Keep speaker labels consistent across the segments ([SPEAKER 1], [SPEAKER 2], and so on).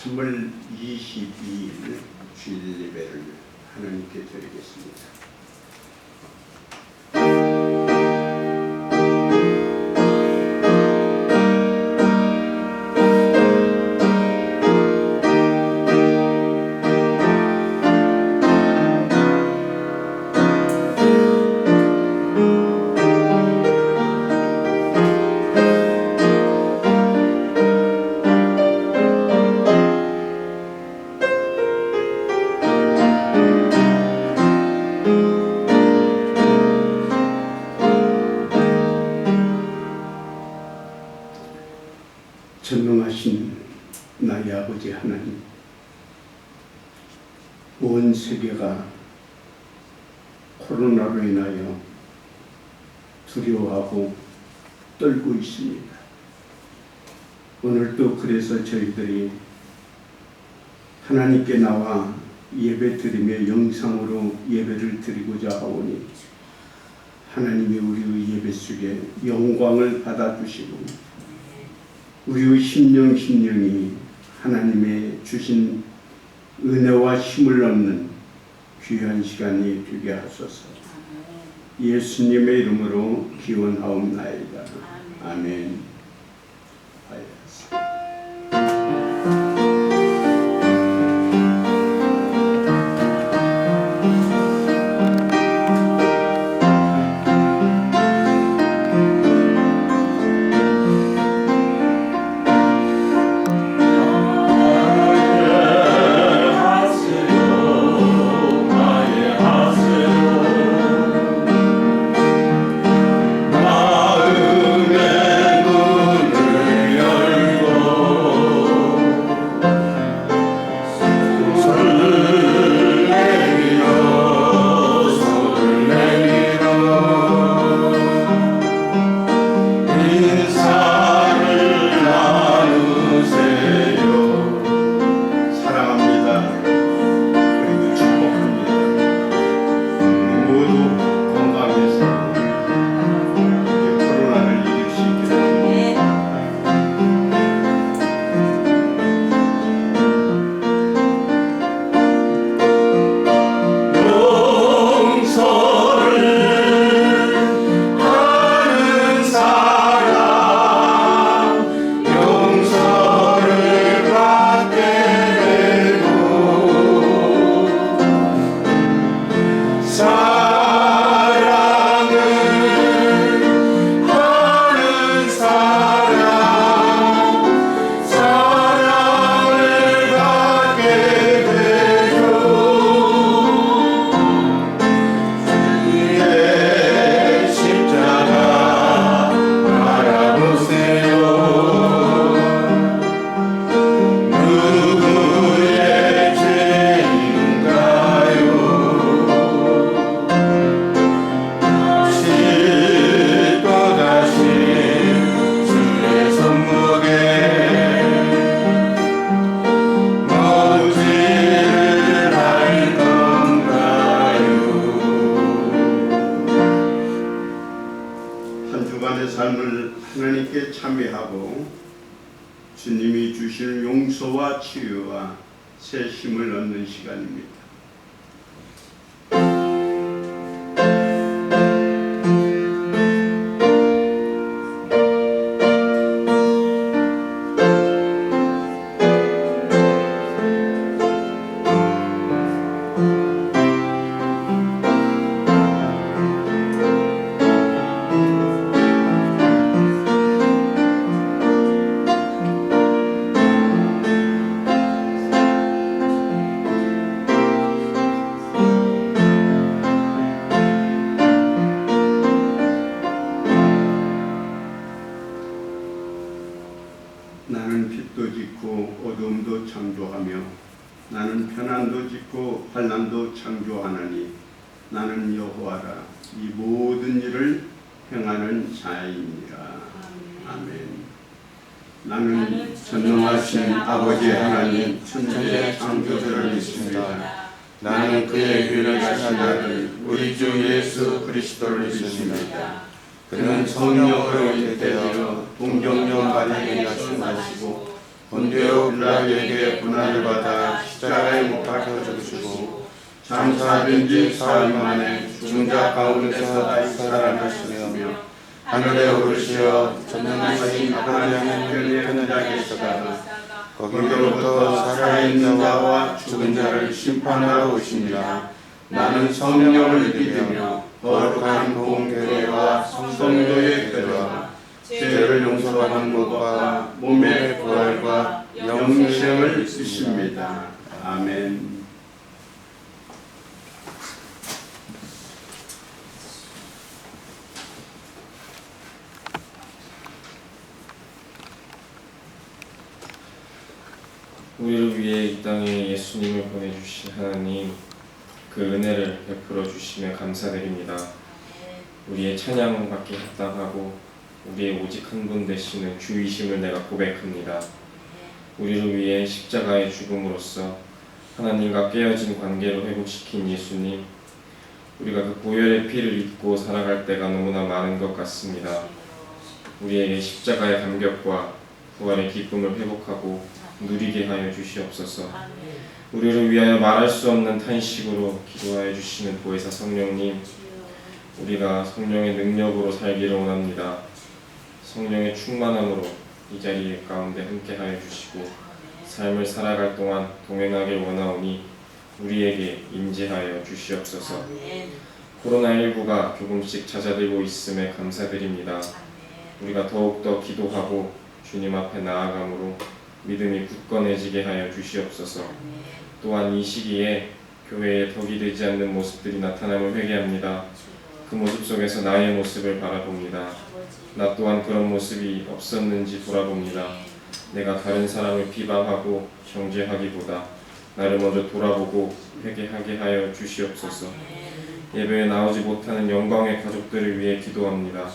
[SPEAKER 1] 3월 22일 주일 예배를 하나님께 드리겠습니다. 전능하신 나의 아버지 하나님, 온 세계가 코로나로 인하여 두려워하고 떨고 있습니다. 오늘도 그래서 저희들이 하나님께 나와 예배 드리며 영상으로 예배를 드리고자 하오니 하나님이 우리의 예배 속에 영광을 받아주시고 우리의 심령이 하나님의 주신 은혜와 힘을 얻는 귀한 시간이 되게 하소서. 예수님의 이름으로 기원하옵나이다. 아멘. 삶을 하나님께 참여하고 주님이 주실 용서와 치유와 새 힘을 얻는 시간입니다. 나는 빛도 짓고 어두움도 창조하며 나는 편안도 짓고 환난도 창조하나니 나는 여호와라. 이 모든 일을 행하는 자이니라. 아멘. 나는 전능하신 아버지 하나님 천지의 창조주를 믿습니다. 나는 그의 유일하신 아들 우리 주 예수 그리스도를 믿습니다. 그는 성령으로 잉태되어 동정녀 마리아에게 나시고
[SPEAKER 2] 본디오 빌라도에게 고난을 받아 십자가에 못 박혀 죽으시고 장사하신 지 사흘 만에 죽은 자 가운데서 다시 살아나시며 하늘에 오르시어 전능하신 아버지 하나님의 편안하게 계시다가 거기로부터 살아있는 자와 죽은 자를 심판하러 오십니다. 나는 성령을 믿으며 거룩한 공교회와 성도의 교회와 죄를 용서받는 것과 몸의 부활과 영생을 믿습니다.
[SPEAKER 1] 아멘.
[SPEAKER 3] 우리를 위해 이 땅에 예수님을 보내주신 하나님, 그 은혜를 베풀어 주시며 감사드립니다. 우리의 찬양받기 합당하고 우리의 오직 한 분 되시는 주이심을 내가 고백합니다. 우리를 위해 십자가의 죽음으로써 하나님과 깨어진 관계를 회복시킨 예수님, 우리가 그 보혈의 피를 입고 살아갈 때가 너무나 많은 것 같습니다. 우리에게 십자가의 감격과 부활의 기쁨을 회복하고 누리게 하여 주시옵소서. 우리를 위하여 말할 수 없는 탄식으로 기도하여 주시는 보혜사 성령님, 우리가 성령의 능력으로 살기를 원합니다. 성령의 충만함으로 이 자리 가운데 함께하여 주시고 삶을 살아갈 동안 동행하길 원하오니 우리에게 임재하여 주시옵소서. 코로나19가 조금씩 잦아들고 있음에 감사드립니다. 우리가 더욱더 기도하고 주님 앞에 나아감으로 믿음이 굳건해지게 하여 주시옵소서. 또한 이 시기에 교회에 덕이 되지 않는 모습들이 나타남을 회개합니다. 그 모습 속에서 나의 모습을 바라봅니다. 나 또한 그런 모습이 없었는지 돌아봅니다. 내가 다른 사람을 비방하고 정죄하기보다 나를 먼저 돌아보고 회개하게 하여 주시옵소서. 예배에 나오지 못하는 영광의 가족들을 위해 기도합니다.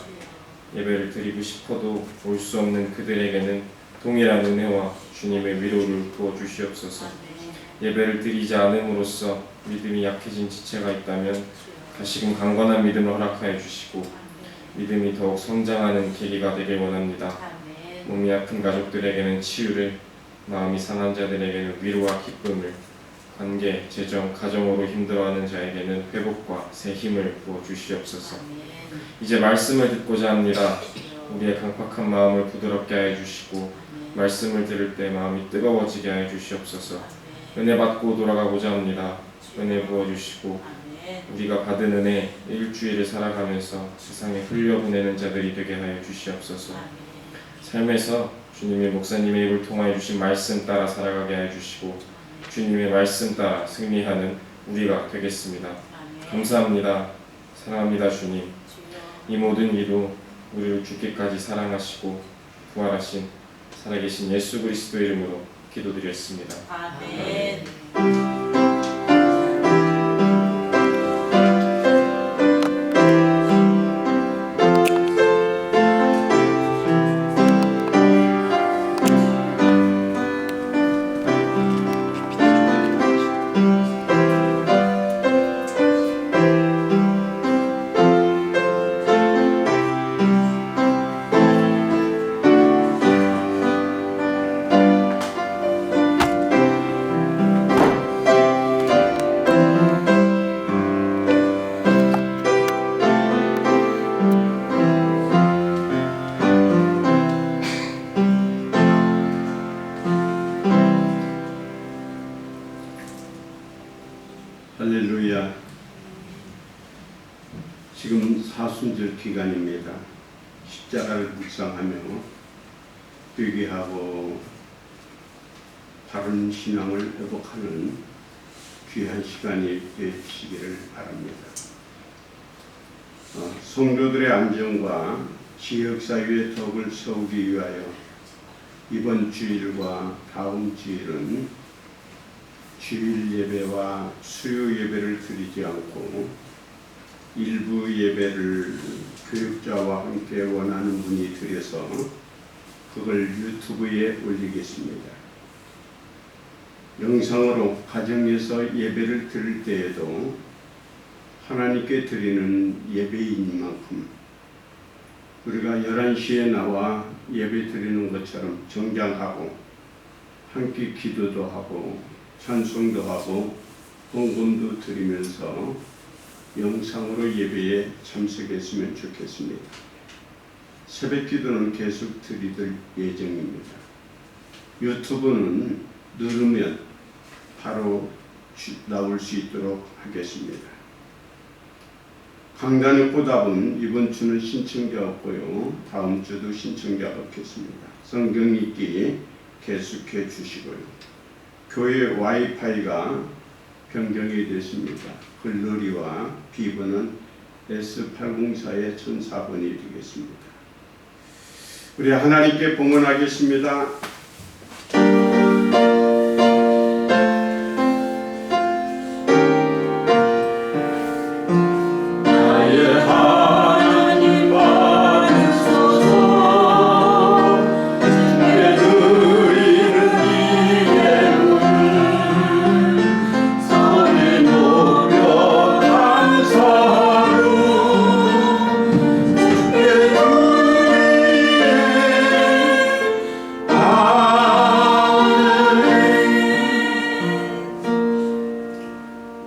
[SPEAKER 3] 예배를 드리고 싶어도 올 수 없는 그들에게는 동일한 은혜와 주님의 위로를 부어주시옵소서. 예배를 드리지 않음으로써 믿음이 약해진 지체가 있다면 다시금 강건한 믿음을 허락하여 주시고 믿음이 더욱 성장하는 계기가 되길 원합니다. 몸이 아픈 가족들에게는 치유를, 마음이 상한 자들에게는 위로와 기쁨을, 관계, 재정, 가정으로 힘들어하는 자에게는 회복과 새 힘을 부어주시옵소서. 이제 말씀을 듣고자 합니다. 우리의 강팍한 마음을 부드럽게 하여 주시고 말씀을 들을 때 마음이 뜨거워지게 하여 주시옵소서. 은혜 받고 돌아가고자 합니다. 은혜 부어주시고 우리가 받은 은혜 일주일을 살아가면서 세상에 흘려보내는 자들이 되게 하여 주시옵소서. 삶에서 주님의 목사님의 입을 통하여 주신 말씀 따라 살아가게 하여 주시고 주님의 말씀 따라 승리하는 우리가 되겠습니다. 감사합니다. 사랑합니다. 주님. 이 모든 일로 우리를 죽기까지 사랑하시고 부활하신 살아계신 예수 그리스도 이름으로 기도드렸습니다.
[SPEAKER 4] 아멘.
[SPEAKER 1] 할렐루야. 지금 사순절 기간입니다. 십자가를 묵상하며 회개하고 바른 신앙을 회복하는 귀한 시간이 되시기를 바랍니다. 성도들의 안전과 지역사회의 덕을 세우기 위하여 이번 주일과 다음 주일은 주일 예배와 수요 예배를 드리지 않고 일부 예배를 교육자와 함께 원하는 분이 드려서 그걸 유튜브에 올리겠습니다. 영상으로 가정에서 예배를 드릴 때에도 하나님께 드리는 예배인 만큼 우리가 11시에 나와 예배 드리는 것처럼 정장하고 함께 기도도 하고 찬송도 하고 헌금도 드리면서 영상으로 예배에 참석했으면 좋겠습니다. 새벽 기도는 계속 드리들 예정입니다. 유튜브는 누르면 바로 나올 수 있도록 하겠습니다. 강단의 보답은 이번 주는 신청자 없고요. 다음 주도 신청자 없겠습니다. 성경 읽기 계속해 주시고요. 교회 와이파이가 변경이 됐습니다. 글러리와 비번은 S804의 1004번이 되겠습니다. 우리 하나님께 봉헌하겠습니다.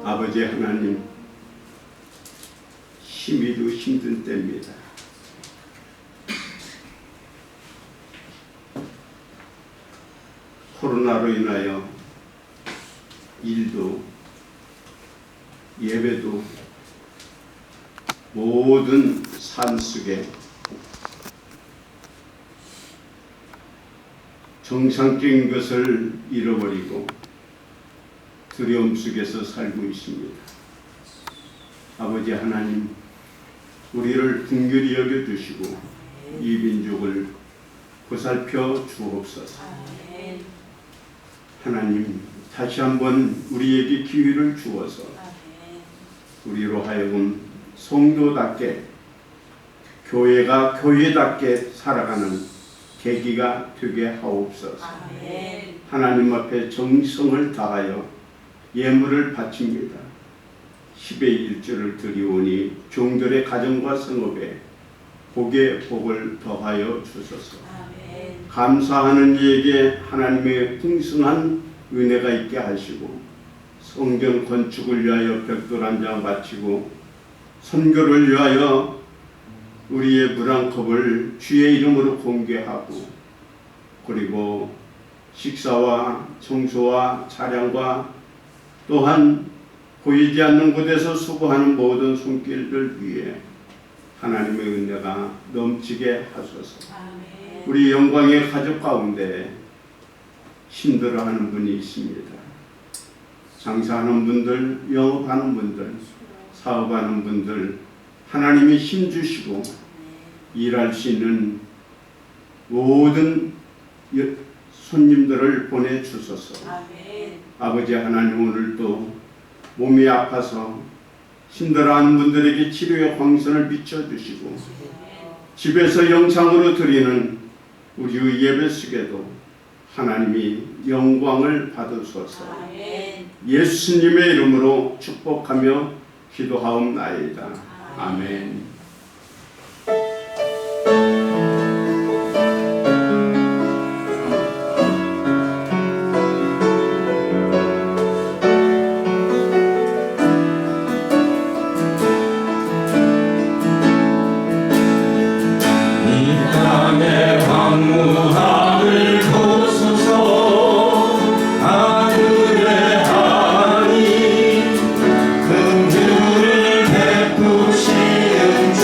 [SPEAKER 1] 아버지 하나님, 힘이도 힘든 때입니다. 코로나로 인하여 일도 예배도 모든 삶 속에 정상적인 것을 잃어버리고 두려움 속에서 살고 있습니다. 아버지 하나님, 우리를 긍휼히 여겨주시고 이 민족을 보살펴 주옵소서. 하나님, 다시 한번 우리에게 기회를 주어서 우리로 하여금 성도답게, 교회가 교회답게 살아가는 계기가 되게 하옵소서. 하나님 앞에 정성을 다하여 예물을 바칩니다. 10의 1조를 드리오니 종들의 가정과 성업에 복에 복을 더하여 주소서. 감사하는 이에게 하나님의 풍성한 은혜가 있게 하시고 성경 건축을 위하여 벽돌 한 장 바치고 선교를 위하여 우리의 물 한 컵을 주의 이름으로 공개하고 그리고 식사와 청소와 차량과 또한 보이지 않는 곳에서 수고하는 모든 손길들 위해 하나님의 은혜가 넘치게 하소서. 우리 영광의 가족 가운데 힘들어하는 분이 있습니다. 장사하는 분들, 영업하는 분들, 사업하는 분들 하나님이 힘주시고 일할 수 있는 모든 손님들을 보내주소서. 아버지 하나님, 오늘도 몸이 아파서 힘들어하는 분들에게 치료의 광선을 비춰주시고 집에서 영상으로 드리는 우리의 예배 속에도 하나님이 영광을 받으소서. 예수님의 이름으로 축복하며 기도하옵나이다. 아멘.
[SPEAKER 2] 긍휼을 베푸시는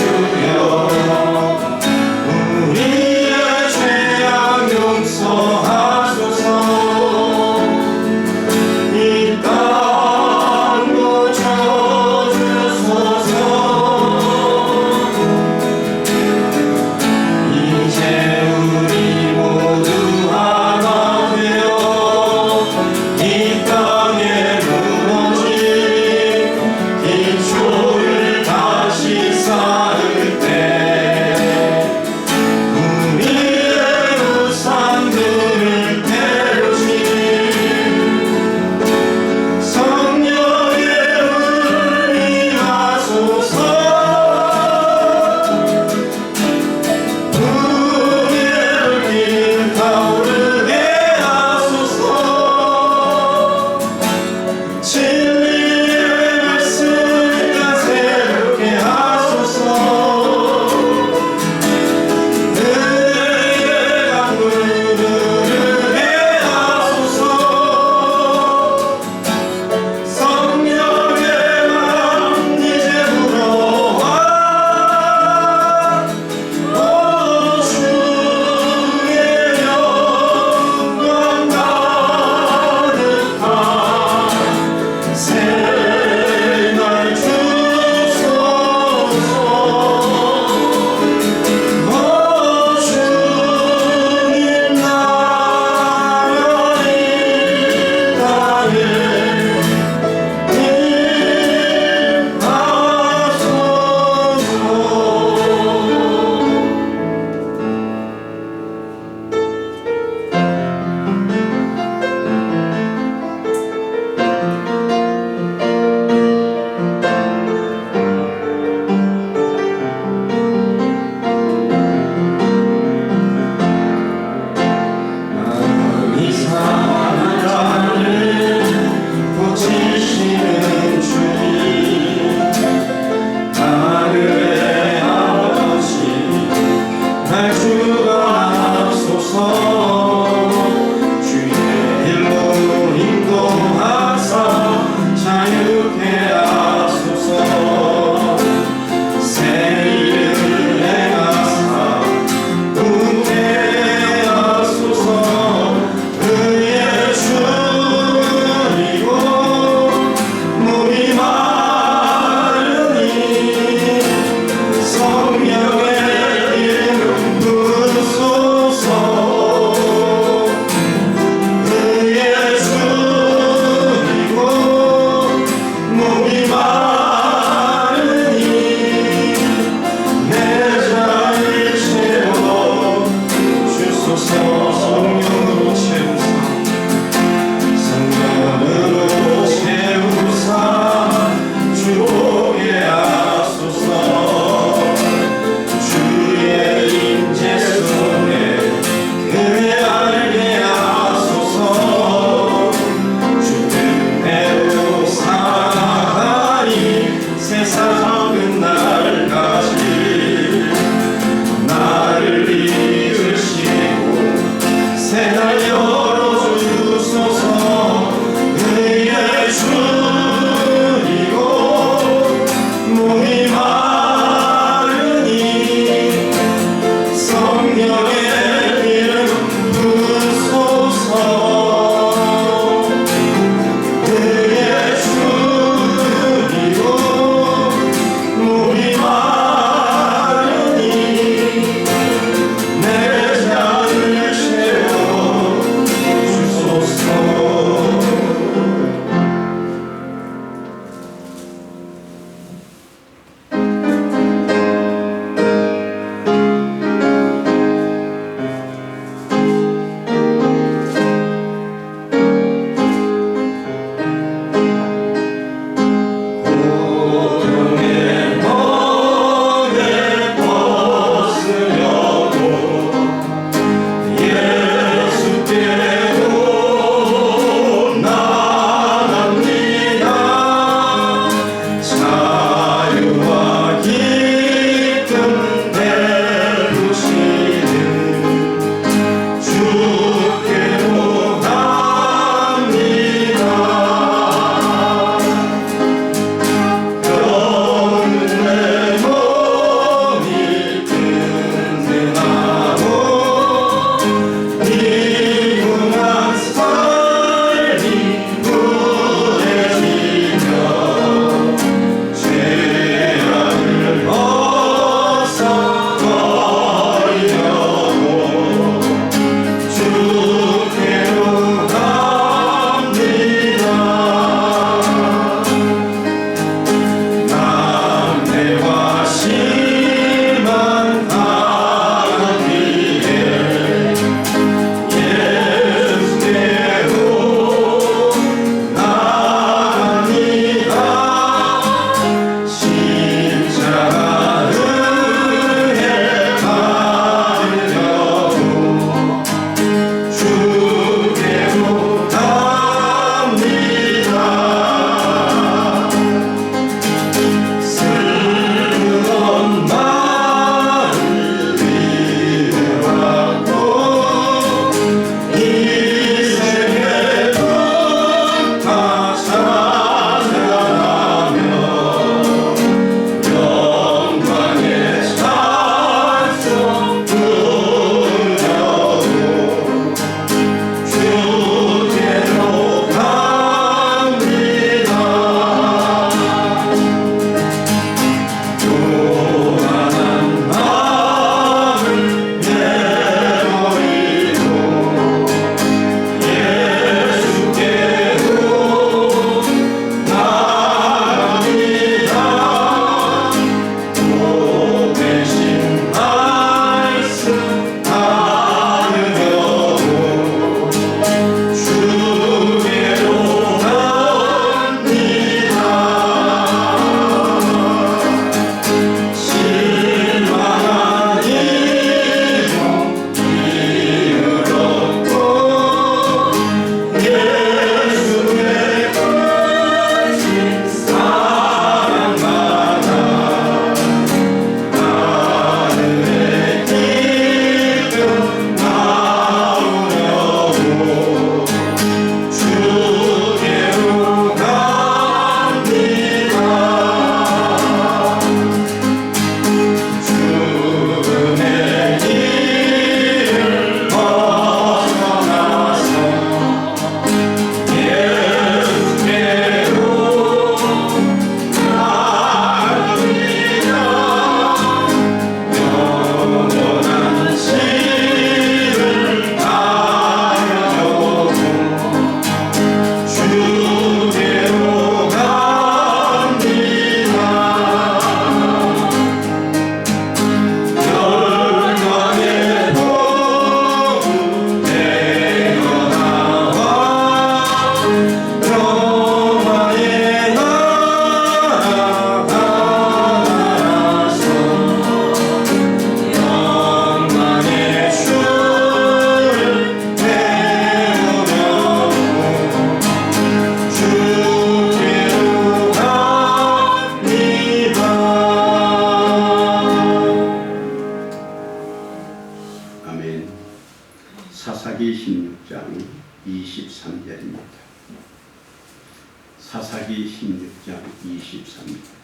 [SPEAKER 1] 사사기 16장 23절.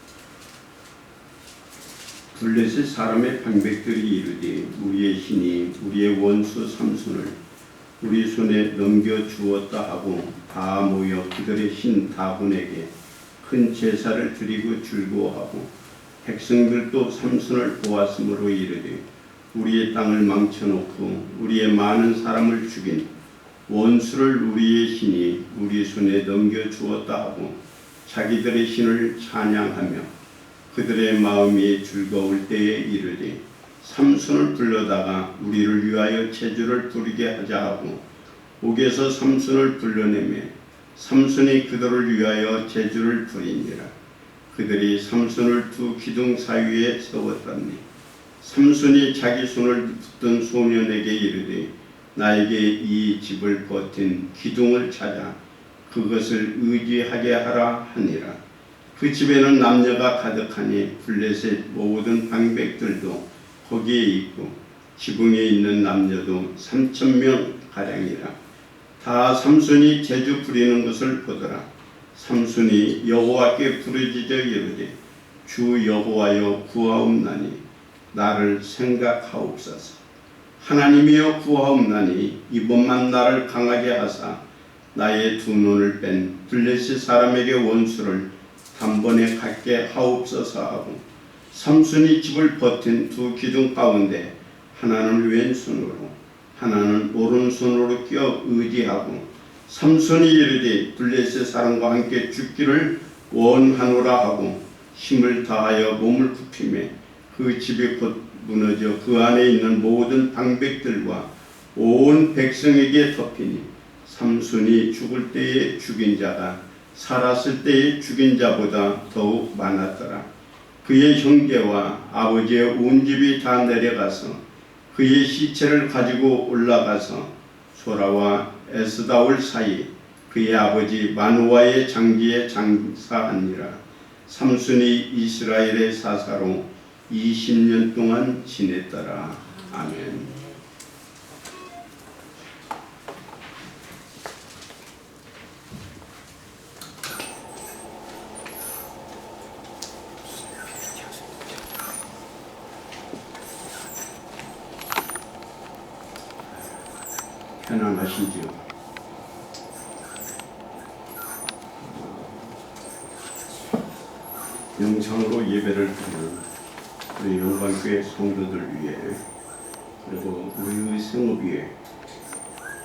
[SPEAKER 1] 블레셋 사람의 방백들이 이르되 우리의 신이 우리의 원수 삼손을 우리 손에 넘겨주었다 하고 다 모여 그들의 신 다곤에게 큰 제사를 드리고 즐거워하고 백성들도 삼손을 보았으므로 이르되 우리의 땅을 망쳐놓고 우리의 많은 사람을 죽인 원수를 우리의 신이 우리 손에 넘겨주었다 하고 자기들의 신을 찬양하며 그들의 마음이 즐거울 때에 이르되 삼손을 불러다가 우리를 위하여 제주를 부리게 하자 하고 옥에서 삼손을 불러내매 삼손이 그들을 위하여 제주를 부리니라. 그들이 삼손을 두 기둥 사이에 세웠더니 삼손이 자기 손을 붙든 소년에게 이르되 나에게 이 집을 버틴 기둥을 찾아 그것을 의지하게 하라 하니라. 그 집에는 남녀가 가득하니 블레셋 모든 방백들도 거기에 있고 지붕에 있는 남녀도 3,000명 가량이라. 다 삼손이 제주 부리는 것을 보더라. 삼손이 여호와께 부르짖어 이르되 주 여호와여 구하옵나니 나를 생각하옵소서. 하나님이여 구하옵나니 이번만 나를 강하게 하사 나의 두 눈을 뺀 블레셋 사람에게 원수를 단번에 갖게 하옵소서 하고 삼손이 집을 버틴 두 기둥 가운데 하나는 왼손으로 하나는 오른손으로 끼어 의지하고 삼손이 이르되 블레셋 사람과 함께 죽기를 원하노라 하고 힘을 다하여 몸을 굽히매 그 집이 곧 무너져 그 안에 있는 모든 방백들과 온 백성에게 덮이니 삼손이 죽을 때에 죽인 자가 살았을 때에 죽인 자보다 더욱 많았더라. 그의 형제와 아버지의 온 집이 다 내려가서 그의 시체를 가지고 올라가서 소라와 에스다올 사이 그의 아버지 마누아의 장지에 장사하니라. 삼손이 이스라엘의 사사로 20년 동안 지냈더라. 아멘. 편안하시죠? 영상으로 예배를 드리는 우리 영광교회 성도들 위해 그리고 우리의 생업 위에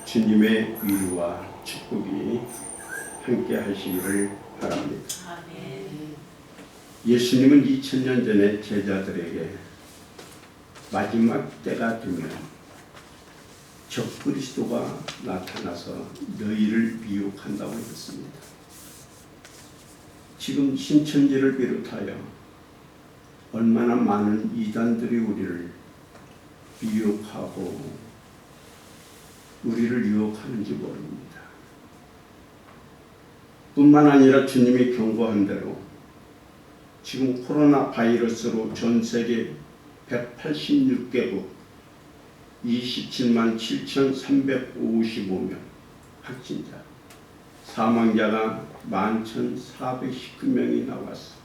[SPEAKER 1] 주님의 위로와 축복이 함께 하시기를 바랍니다. 예수님은 2000년 전에 제자들에게 마지막 때가 되면 적그리스도가 나타나서 너희를 미혹한다고 했습니다. 지금 신천지를 비롯하여 얼마나 많은 이단들이 우리를 미혹하고 우리를 유혹하는지 모릅니다. 뿐만 아니라 주님이 경고한 대로 지금 코로나 바이러스로 전 세계 186개국 27만 7,355명 확진자, 사망자가 11,419명이 나왔어.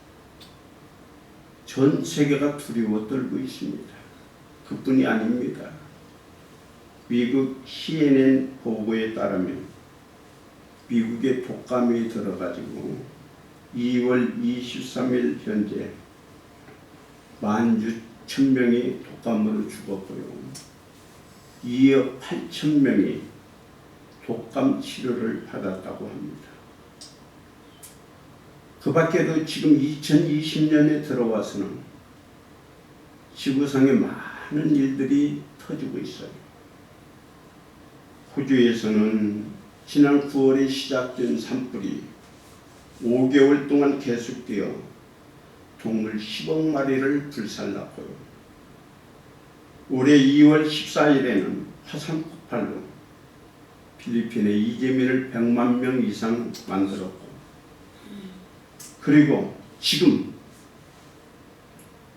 [SPEAKER 1] 전 세계가 두려워 떨고 있습니다. 그뿐이 아닙니다. 미국 CNN 보고에 따르면 미국의 독감이 들어가지고 2월 23일 현재 16,000명이 독감으로 죽었고요. 2억 8천 명이 독감 치료를 받았다고 합니다. 그 밖에도 지금 2020년에 들어와서는 지구상에 많은 일들이 터지고 있어요. 호주에서는 지난 9월에 시작된 산불이 5개월 동안 계속되어 동물 10억 마리를 불살랐고요. 올해 2월 14일에는 화산 폭발로 필리핀의 이재민을 100만 명 이상 만들었고, 그리고 지금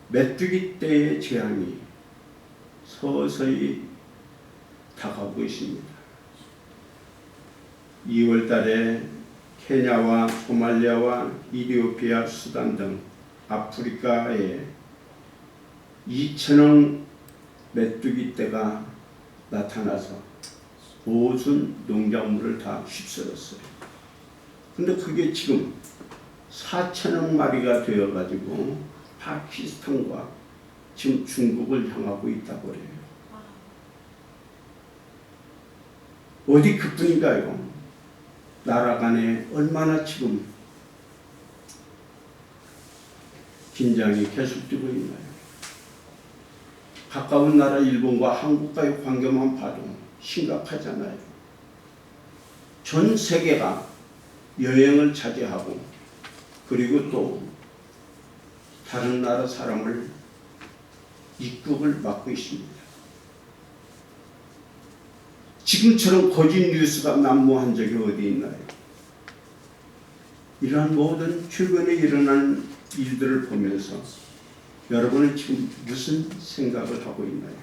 [SPEAKER 1] 메뚜기 떼의 재앙이 서서히 다가오고 있습니다. 2월 달에 케냐와 소말리아와 이디오피아, 수단 등 아프리카에 2,000억 메뚜기 떼가 나타나서 모든 농작물을 다 휩쓸었어요. 근데 그게 지금 4,000억 마리가 되어가지고 파키스탄과 지금 중국을 향하고 있다고 그래요. 어디 그뿐인가요? 나라 간에 얼마나 지금 긴장이 계속되고 있나요? 가까운 나라 일본과 한국과의 관계만 봐도 심각하잖아요. 전 세계가 여행을 자제하고 그리고 또 다른 나라 사람을 입국을 막고 있습니다. 지금처럼 거짓 뉴스가 난무한 적이 어디 있나요? 이러한 모든 주변에 일어나는 일들을 보면서 여러분은 지금 무슨 생각을 하고 있나요?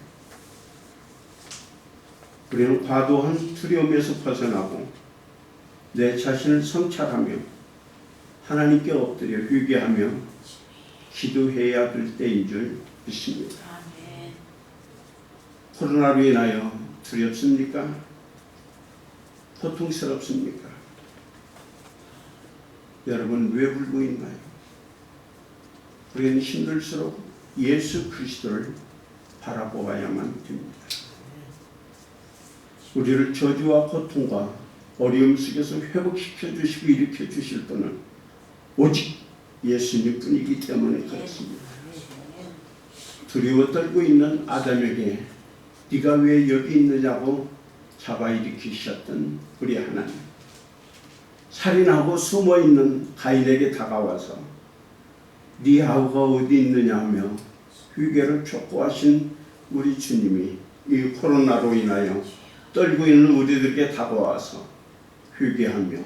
[SPEAKER 1] 우리는 과도한 두려움에서 벗어나고 내 자신을 성찰하며 하나님께 엎드려 회개하며 기도해야 될 때인 줄 믿습니다. 코로나로 인하여 두렵습니까? 고통스럽습니까? 여러분 왜 울고 있나요? 우리는 힘들수록 예수 그리스도를 바라보아야만 됩니다. 우리를 저주와 고통과 어려움 속에서 회복시켜 주시고 일으켜 주실 분은 오직 예수님 뿐이기 때문에 그렇습니다. 두려워 떨고 있는 아담에게 네가 왜 여기 있느냐고 잡아일으키셨던 우리 하나님, 살인하고 숨어있는 가인에게 다가와서 네 아우가 어디 있느냐 하며 회개를 촉구하신 우리 주님이 이 코로나로 인하여 떨고 있는 우리들에게 다가와서 회개하며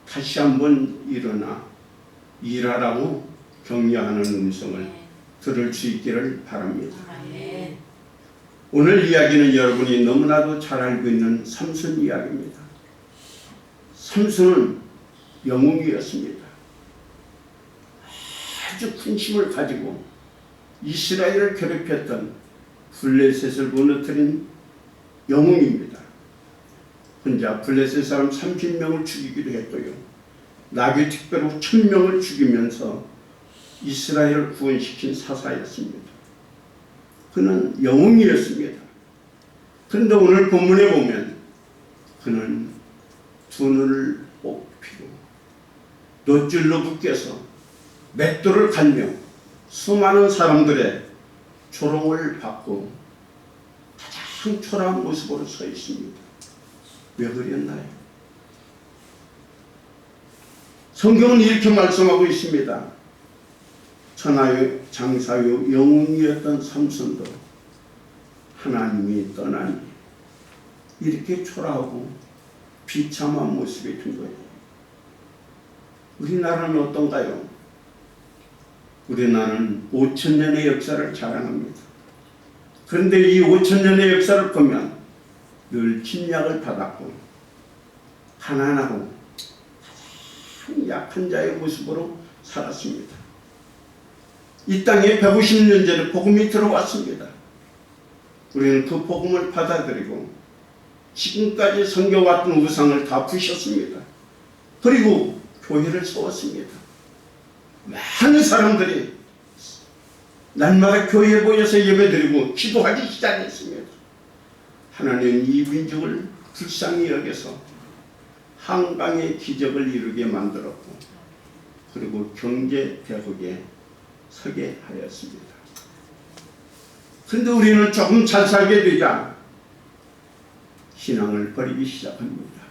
[SPEAKER 1] 다시 한번 일어나 일하라고 격려하는 음성을 들을 수 있기를 바랍니다. 오늘 이야기는 여러분이 너무나도 잘 알고 있는 삼손 이야기입니다. 삼손은 영웅이었습니다. 아주 큰 힘을 가지고 이스라엘을 괴롭혔던 블레셋을 무너뜨린 영웅입니다. 혼자 블레셋 사람 30명을 죽이기도 했고요. 나귀 특별로 1000명을 죽이면서 이스라엘을 구원시킨 사사였습니다. 그는 영웅이었습니다. 그런데 오늘 본문에 보면 그는 두 눈을 뽑히고 놋줄로 묶여서 맷돌을 갈며 수많은 사람들의 조롱을 받고 가장 초라한 모습으로 서 있습니다. 왜 그랬나요? 성경은 이렇게 말씀하고 있습니다. 천하의 장사요 영웅이었던 삼손도 하나님이 떠나니 이렇게 초라하고 비참한 모습이 된 거예요. 우리나라는 어떤가요? 우리나라는 5000년의 역사를 자랑합니다. 그런데 이 5000년의 역사를 보면 늘 침략을 받았고 가난하고 가장 약한 자의 모습으로 살았습니다. 이 땅에 150년 전에 복음이 들어왔습니다. 우리는 그 복음을 받아들이고 지금까지 섬겨왔던 우상을 다 부셨습니다. 그리고 교회를 세웠습니다. 많은 사람들이 날마다 교회에 모여서 예배드리고 기도하기 시작했습니다. 하나님은 이 민족을 불쌍히 여겨서 한강의 기적을 이루게 만들었고 그리고 경제 대국에 서게 하였습니다. 그런데 우리는 조금 잘 살게 되자 신앙을 버리기 시작합니다.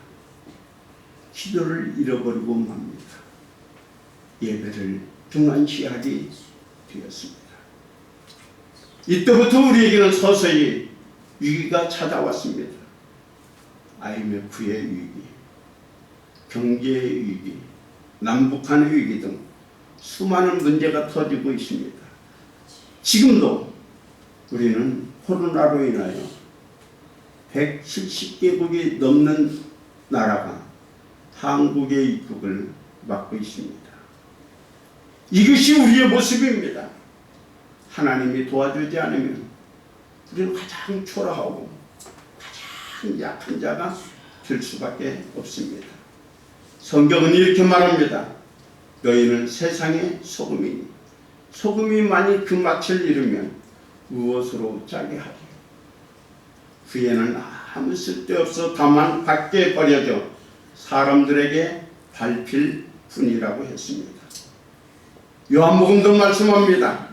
[SPEAKER 1] 기도를 잃어버리고 맙니다. 예배를 중단시하게 되었습니다. 이때부터 우리에게는 서서히 위기가 찾아왔습니다. IMF의 위기, 경제의 위기, 남북한의 위기 등 수많은 문제가 터지고 있습니다. 지금도 우리는 코로나로 인하여 170개국이 넘는 나라가 한국의 입국을 막고 있습니다. 이것이 우리의 모습입니다. 하나님이 도와주지 않으면 우리는 가장 초라하고 가장 약한 자가 될 수밖에 없습니다. 성경은 이렇게 말합니다. 너희는 세상의 소금이니 소금이 만일 그 맛을 잃으면 무엇으로 짜게 하리요. 후에는 아무 쓸데없어 다만 밖에 버려져 사람들에게 밟힐 뿐이라고 했습니다. 요한복음도 말씀합니다.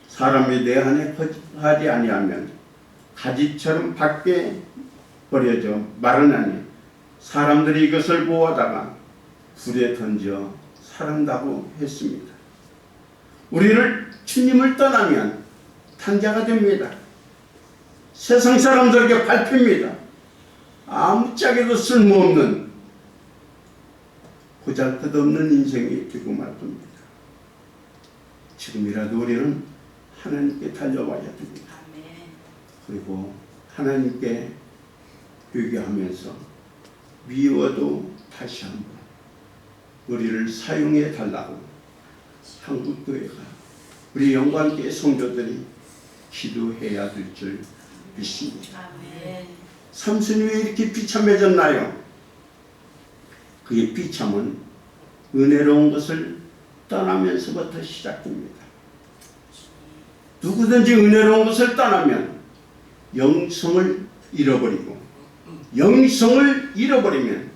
[SPEAKER 1] 사람이 내 안에 거하지 아니하면 가지처럼 밖에 버려져 마르나니 사람들이 이것을 보아다가 불에 던져 살한다고 했습니다. 우리를 주님을 떠나면 탄자가 됩니다. 세상 사람들에게 밟힙니다. 아무짝에도 쓸모없는 보잘것없는 인생이 되고 말 겁니다. 지금이라도 우리는 하나님께 달려와야 됩니다. 그리고 하나님께 회개하면서 미워도 다시 한번 우리를 사용해 달라고 한국교회가 우리 영광교회 성도들이 기도해야 될 줄 믿습니다. 삼손이 왜 이렇게 비참해졌나요? 그의 비참은 은혜로운 것을 떠나면서부터 시작됩니다. 누구든지 은혜로운 것을 떠나면 영성을 잃어버리고 영성을 잃어버리면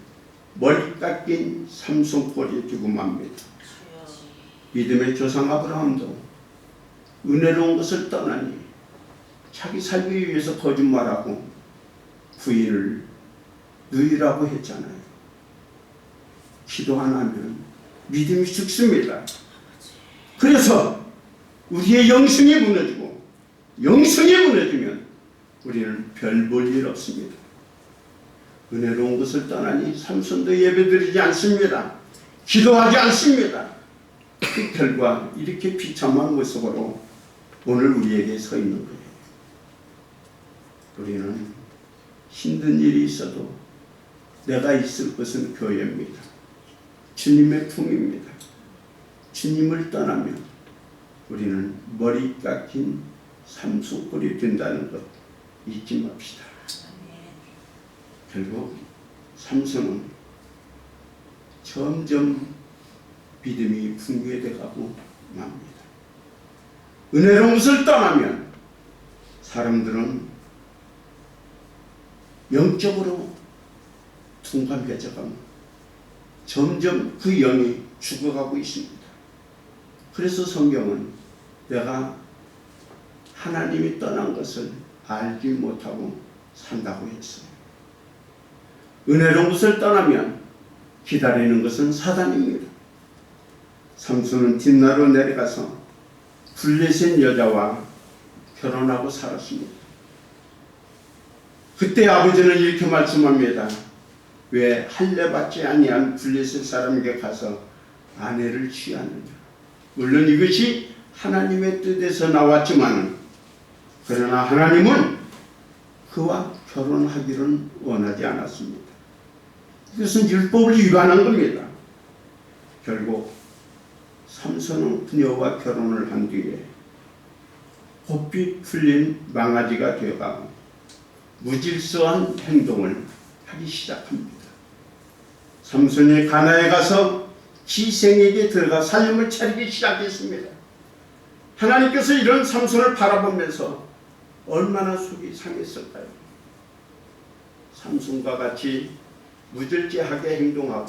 [SPEAKER 1] 머리 깎인 삼손꼴이 되고 맙니다. 믿음의 조상 아브라함도 은혜로운 것을 떠나니 자기 살기 위해서 거짓말하고 부인을 누이라고 했잖아요. 기도 안 하면 믿음이 죽습니다. 그래서 우리의 영성이 무너지고 영성이 무너지면 우리는 별 볼 일 없습니다. 은혜로운 것을 떠나니 삼손도 예배드리지 않습니다. 기도하지 않습니다. 그 결과 이렇게 비참한 모습으로 오늘 우리에게 서 있는 거예요. 우리는 힘든 일이 있어도 내가 있을 것은 교회입니다. 주님의 품입니다. 주님을 떠나면 우리는 머리 깎인 삼손꼴이 된다는 것 잊지 맙시다. 결국 삼손은 점점 믿음이 붕괴돼 가고 맙니다. 은혜로운 것을 떠나면 사람들은 영적으로 둔감해져가고 점점 그 영이 죽어가고 있습니다. 그래서 성경은 내가 하나님이 떠난 것을 알지 못하고 산다고 했어요. 은혜로운 것을 떠나면 기다리는 것은 사단입니다. 삼손은 뒷나로 내려가서 블레셋 여자와 결혼하고 살았습니다. 그때 아버지는 이렇게 말씀합니다. 왜 할례 받지 아니한 블레셋 사람에게 가서 아내를 취하느냐. 물론 이것이 하나님의 뜻에서 나왔지만 그러나 하나님은 그와 결혼하기를 원하지 않았습니다. 이것은 율법을 위반한 겁니다. 결국 삼손은 그녀와 결혼을 한 뒤에 곱비 풀린 망아지가 되어가고 무질서한 행동을 하기 시작합니다. 삼손이 가나에 가서 지생에게 들어가 삶을 차리기 시작했습니다. 하나님께서 이런 삼손을 바라보면서 얼마나 속이 상했을까요? 삼손과 같이 무질서하게 행동하고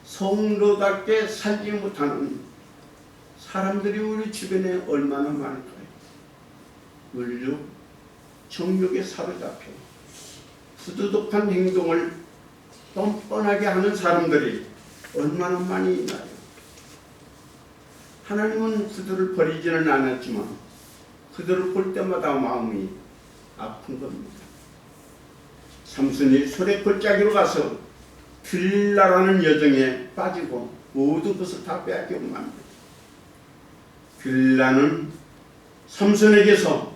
[SPEAKER 1] 성도답게 살지 못하는 사람들이 우리 주변에 얼마나 많을까요? 물욕, 정욕에 사로잡혀 부도덕한 행동을 뻔뻔하게 하는 사람들이 얼마나 많이 있나요? 하나님은 그들을 버리지는 않았지만 그들을 볼 때마다 마음이 아픈 겁니다. 삼손이 소래 골짜기로 가서 들릴라라는 여정에 빠지고 모든 것을 다 빼앗기고 맙니다. 들릴라는 삼손에게서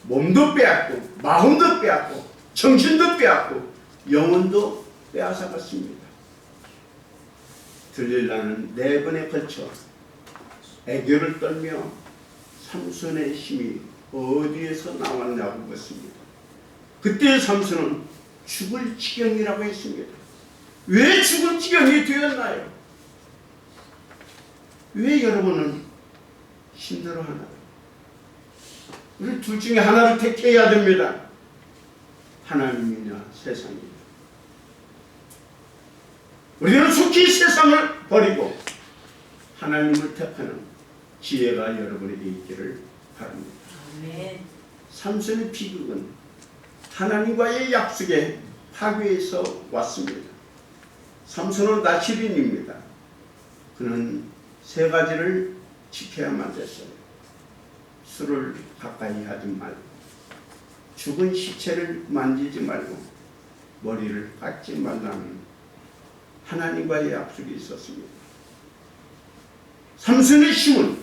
[SPEAKER 1] 몸도 빼앗고 마음도 빼앗고 정신도 빼앗고 영혼도 빼앗아갔습니다. 들릴라는 4번에 걸쳐 애교를 떨며 삼손의 힘이 어디에서 나왔냐고 묻습니다. 그때 삼손은 죽을 지경이라고 했습니다. 왜 죽을 지경이 되었나요? 왜 여러분은 힘들어하나요? 우리 둘 중에 하나를 택해야 됩니다. 하나님이냐 세상이냐. 우리는 속히 세상을 버리고 하나님을 택하는 지혜가 여러분에게 있기를 바랍니다.
[SPEAKER 4] 아멘.
[SPEAKER 1] 삼손의 비극은 하나님과의 약속에 파괴해서 왔습니다. 삼손은 나치린입니다. 그는 3가지를 지켜야만 됐어요. 술을 가까이 하지 말고, 죽은 시체를 만지지 말고, 머리를 깎지 말라는 하나님과의 약속이 있었습니다. 삼손의 힘은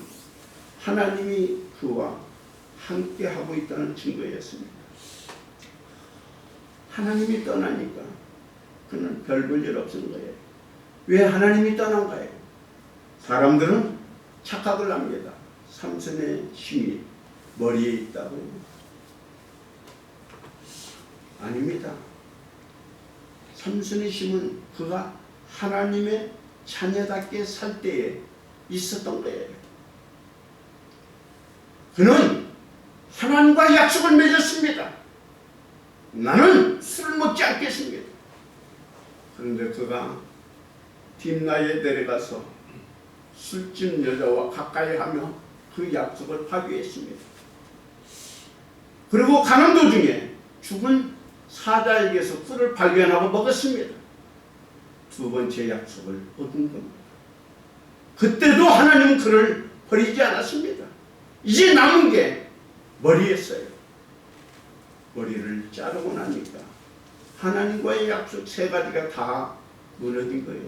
[SPEAKER 1] 하나님이 그와 함께하고 있다는 증거였습니다. 하나님이 떠나니까 그는 별 볼 일 없은 거예요. 왜 하나님이 떠난가요? 사람들은 착각을 합니다. 삼손의 힘이 머리에 있다고. 아닙니다. 삼손의 힘은 그가 하나님의 자녀답게 살 때에 있었던 거예요. 그는 하나님과 약속을 맺었습니다. 나는 술을 먹지 않겠습니다. 그런데 그가 딥나에 내려가서 술집 여자와 가까이 하며 그 약속을 파괴했습니다. 그리고 가는 도중에 죽은 사자에게서 꿀을 발견하고 먹었습니다. 2번째 약속을 얻은 겁니다. 그때도 하나님은 그를 버리지 않았습니다. 이제 남은 게 머리였어요. 머리를 자르고 나니까 하나님과의 약속 3가지가 다 무너진 거예요.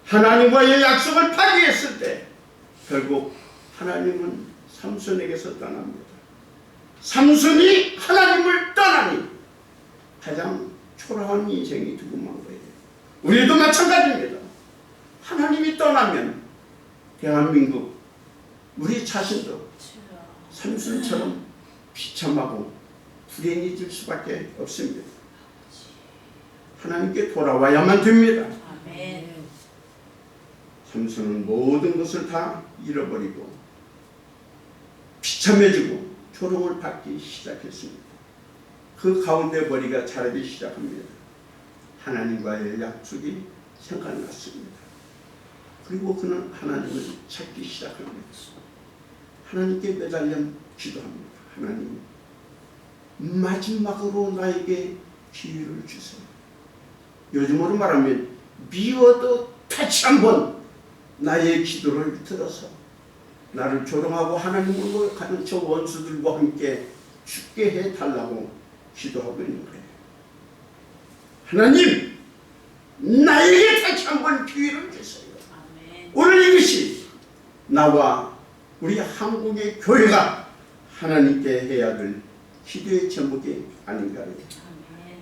[SPEAKER 1] 하나님과의 약속을 파괴했을 때 결국 하나님은 삼손에게서 떠납니다. 삼손이 하나님을 떠나니 가장 초라한 인생이 두고만 거예요. 우리도 마찬가지입니다. 하나님이 떠나면 대한민국 우리 자신도 삼손처럼 비참하고 불행해질 수밖에 없습니다. 하나님께 돌아와야만 됩니다.
[SPEAKER 4] 아멘.
[SPEAKER 1] 삼손은 모든 것을 다 잃어버리고 비참해지고 조롱을 받기 시작했습니다. 그 가운데 머리가 자라기 시작합니다. 하나님과의 약속이 생각났습니다. 그리고 그는 하나님을 찾기 시작합니다. 하나님께 매달려 기도합니다. 하나님, 마지막으로 나에게 기회를 주세요. 요즘으로 말하면 미워도 다시 한번 나의 기도를 들어서 나를 조롱하고 하나님으로 가는 저 원수들과 함께 죽게 해달라고 기도하고 있는 거예요. 하나님, 나에게 다시 한번 기회를 주세요.
[SPEAKER 4] 아멘.
[SPEAKER 1] 오늘 이것이 나와 우리 한국의 교회가 하나님께 해야 될 기도의 제목이 아닌가요?
[SPEAKER 4] 아멘.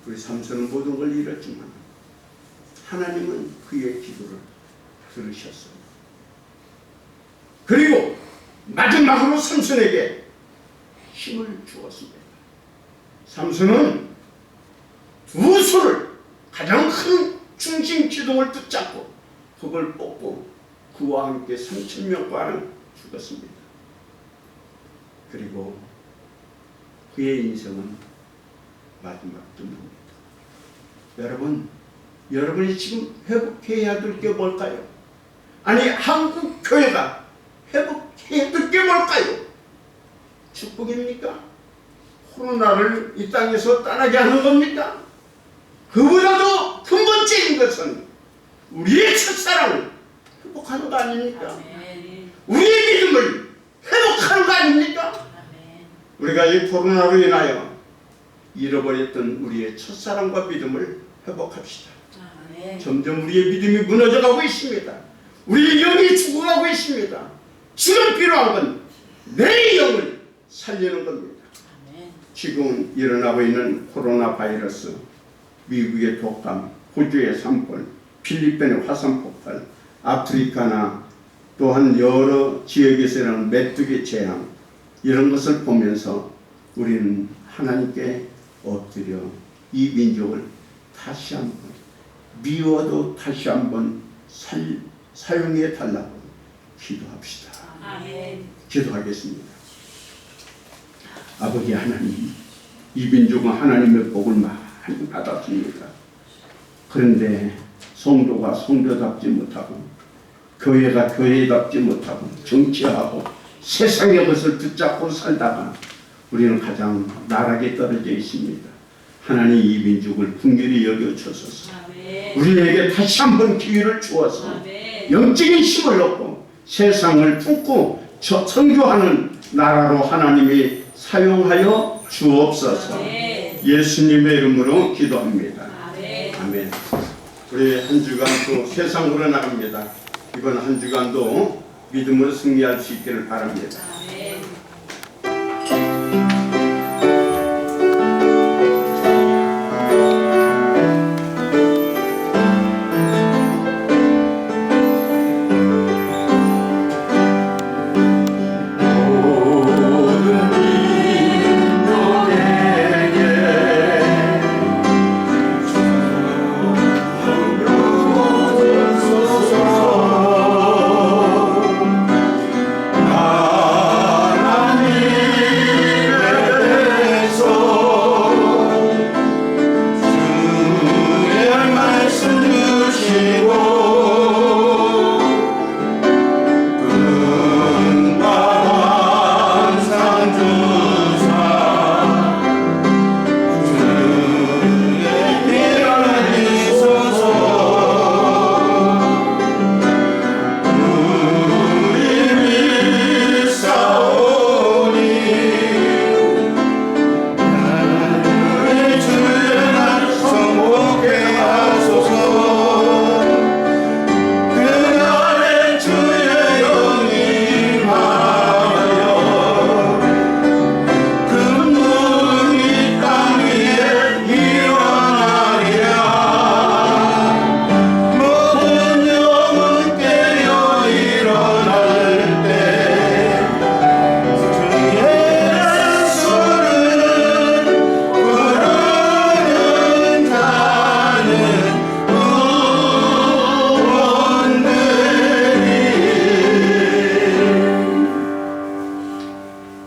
[SPEAKER 1] 우리 삼손은 모든 걸 잃었지만 하나님은 그의 기도를 들으셨어요. 그리고 마지막으로 삼손에게 힘을 주었습니다. 삼손은 2소를 가장 큰 중심 기둥을 붙잡고 그걸 뽑고 그와 함께 3,000명과는 죽었습니다. 그리고 그의 인생은 마지막 끝납니다. 여러분, 여러분이 지금 회복해야 될 게 뭘까요? 아니, 한국 교회가 회복해야 될 게 뭘까요? 축복입니까? 코로나를 이 땅에서 떠나게 하는 겁니까? 그보다도 근본적인 것은 우리의 첫사랑을 회복하는 거 아닙니까?
[SPEAKER 4] 아멘.
[SPEAKER 1] 우리의 믿음을 회복하는 거 아닙니까?
[SPEAKER 4] 아멘.
[SPEAKER 1] 우리가 이 코로나로 인하여 잃어버렸던 우리의 첫사랑과 믿음을 회복합시다.
[SPEAKER 4] 아멘.
[SPEAKER 1] 점점 우리의 믿음이 무너져가고 있습니다. 우리의 영이 죽어가고 있습니다. 지금 필요한 건 내 영을 살리는 겁니다.
[SPEAKER 4] 아멘.
[SPEAKER 1] 지금 일어나고 있는 코로나 바이러스, 미국의 독감, 호주의 산불, 필리핀의 화산폭발, 아프리카나 또한 여러 지역에서 일어나는 메뚜기 재앙, 이런 것을 보면서 우리는 하나님께 엎드려 이 민족을 다시 한번 미워도 다시 한번 사용해 달라고 기도합시다.
[SPEAKER 4] 아멘.
[SPEAKER 1] 기도하겠습니다. 아버지 하나님, 이 민족은 하나님의 복을 많이 받았습니다. 그런데 성도가 성도답지 못하고 교회가 교회답지 못하고 정치하고 세상의 것을 붙잡고 살다가 우리는 가장 나락에 떨어져 있습니다. 하나님 이 민족을 긍휼히 여겨주소서.
[SPEAKER 4] 아멘.
[SPEAKER 1] 우리에게 다시 한번 기회를 주어서
[SPEAKER 4] 아멘.
[SPEAKER 1] 영적인 힘을 얻고 세상을 품고 선교하는 나라로 하나님이 사용하여 주옵소서.
[SPEAKER 4] 아멘.
[SPEAKER 1] 예수님의 이름으로 기도합니다.
[SPEAKER 4] 아멘.
[SPEAKER 1] 아멘. 우리 한 주간 또 세상으로 나갑니다. 이번 한 주간도 믿음으로 승리할 수 있기를 바랍니다.
[SPEAKER 4] 아멘.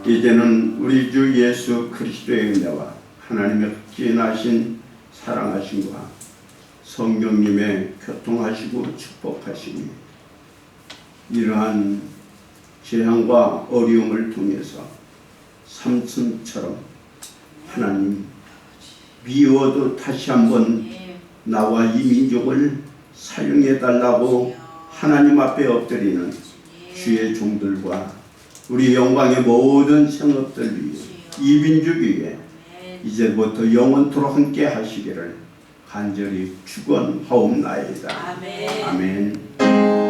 [SPEAKER 1] 이제는 우리 주 예수 그리스도의 은혜와 하나님의 진하신 사랑하심과 성령님의 교통하시고 축복하심이 이러한 재앙과 어려움을 통해서 삼손처럼 하나님 미워도 다시 한번 나와 이 민족을 사용해 달라고 하나님 앞에 엎드리는 주의 종들과 우리 영광의 모든 성읍들 위해 이 민족 위에 이제부터 영원토록 함께 하시기를 간절히 축원하옵나이다.
[SPEAKER 4] 아멘.
[SPEAKER 1] 아멘.